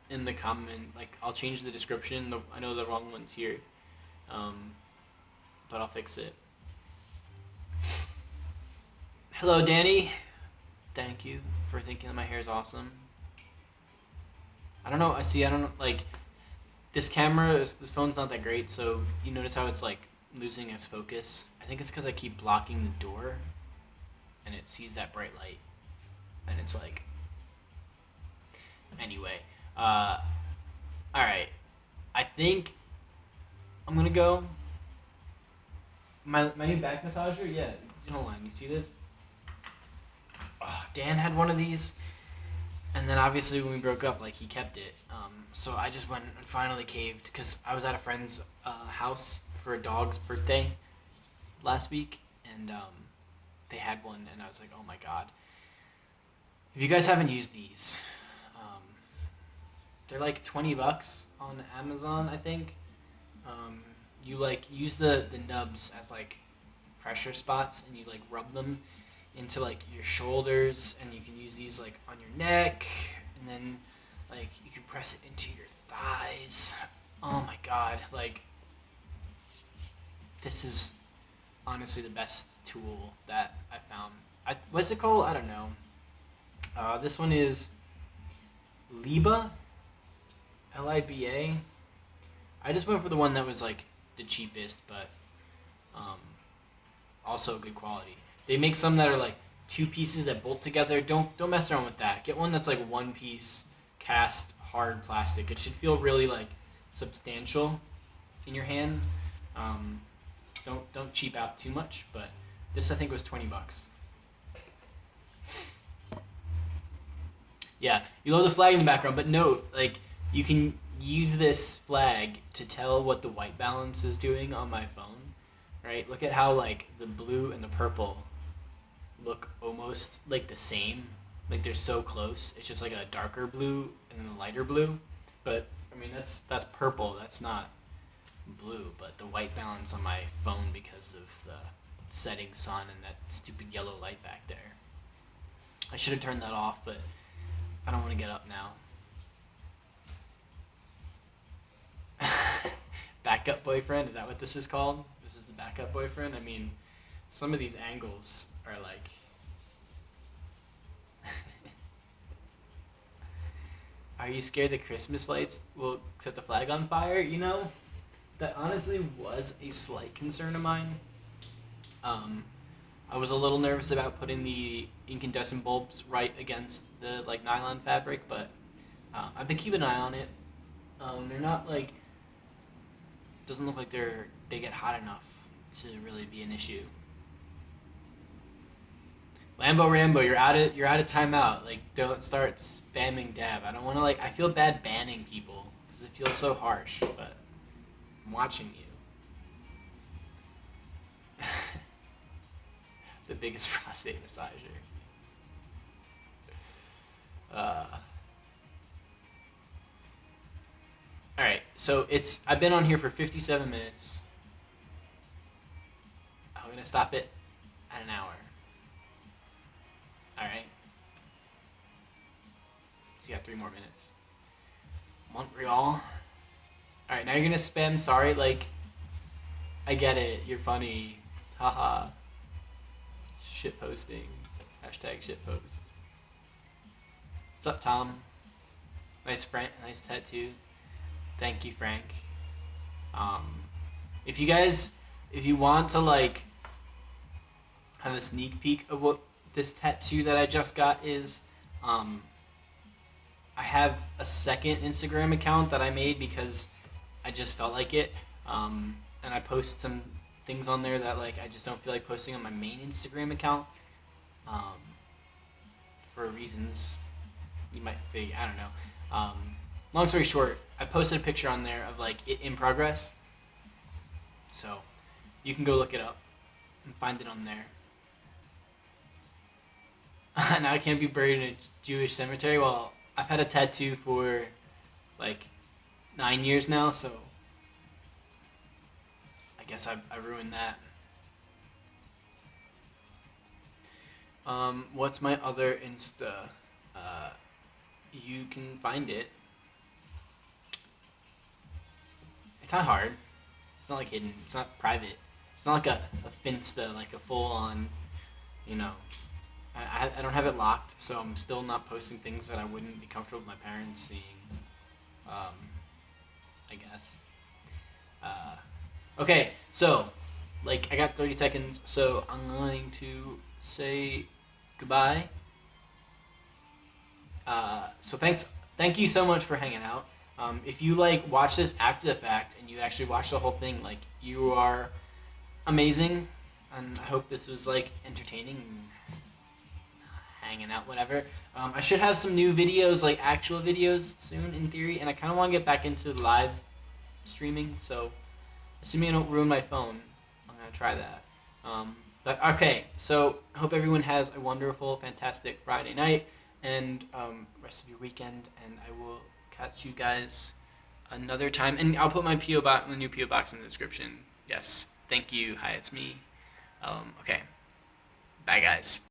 in the comment. Like I'll change the description. I know the wrong one's here, um, but I'll fix it. Hello, Danny. Thank you for thinking that my hair is awesome. I don't know. I don't know. Like this phone's not that great, so you notice how it's like losing its focus. I think it's because I keep blocking the door, and it sees that bright light, and it's like. Anyway, all right. I think I'm gonna go. My new back massager. Yeah, hold on. You see this? Oh, Dan had one of these, and then obviously when we broke up, like he kept it. So I just went and finally caved, because I was at a friend's house for a dog's birthday, last week, and they had one, and I was like, oh my god. If you guys haven't used these, they're like $20 on Amazon, I think. You like use the nubs as like pressure spots, and you like rub them into like your shoulders, and you can use these like on your neck, and then like you can press it into your thighs. Oh my god, like this is honestly the best tool that I found. What's it called? I don't know. This one is Liba, Liba. I just went for the one that was like the cheapest, but also good quality. They make some that are like two pieces that bolt together. Don't mess around with that. Get one that's like one piece cast hard plastic. It should feel really like substantial in your hand. Don't cheap out too much, but this I think was $20. Yeah, you love the flag in the background, but note, like, you can use this flag to tell what the white balance is doing on my phone, right? Look at how, like, the blue and the purple look almost, like, the same. Like, they're so close. It's just, like, a darker blue and then a lighter blue. But, I mean, that's purple. That's not blue. But the white balance on my phone because of the setting sun and that stupid yellow light back there. I should have turned that off, but I don't want to get up now. Backup boyfriend, is that what this is called? This is the backup boyfriend? I mean, some of these angles are like... Are you scared the Christmas lights will set the flag on fire? You know, that honestly was a slight concern of mine. I was a little nervous about putting the incandescent bulbs right against the like nylon fabric, but I've been keeping an eye on it. They're not like, doesn't look like they get hot enough to really be an issue. Rambo, you're out of timeout. Like, don't start spamming dab. I don't want to I feel bad banning people because it feels so harsh, but I'm watching you. The biggest prostate massager. Alright, so I've been on here for 57 minutes. I'm going to stop it at an hour. Alright. So you got 3 more minutes. Montreal. Alright, now you're going to spam sorry, like, I get it, you're funny. Haha. Shit posting. Hashtag shit post. What's up, Tom? Nice tattoo. Thank you, Frank. If you want to like have a sneak peek of what this tattoo that I just got is, I have a second Instagram account that I made because I just felt like it. And I post some things on there that like I just don't feel like posting on my main Instagram account, for reasons you might figure. I don't know. Long story short, I posted a picture on there of like it in progress, so you can go look it up and find it on there. Now I can't be buried in a Jewish cemetery. Well, I've had a tattoo for like 9 years now, so I guess I ruined that. What's my other Insta? You can find it. It's not hard. It's not like hidden. It's not private. It's not like a Finsta, like a full-on, you know. I don't have it locked, so I'm still not posting things that I wouldn't be comfortable with my parents seeing. I guess. Okay, so, like, I got 30 seconds, so I'm going to say goodbye. So thank you so much for hanging out. If you like watch this after the fact and you actually watch the whole thing, like, you are amazing, and I hope this was like entertaining, hanging out, whatever. I should have some new videos, like actual videos soon in theory, and I kind of want to get back into live streaming, so assuming I don't ruin my phone, I'm gonna try that. But okay, so I hope everyone has a wonderful, fantastic Friday night and rest of your weekend. And I will catch you guys another time. And I'll put my PO box, my new PO box in the description. Yes, thank you. Hi, it's me. Okay, bye guys.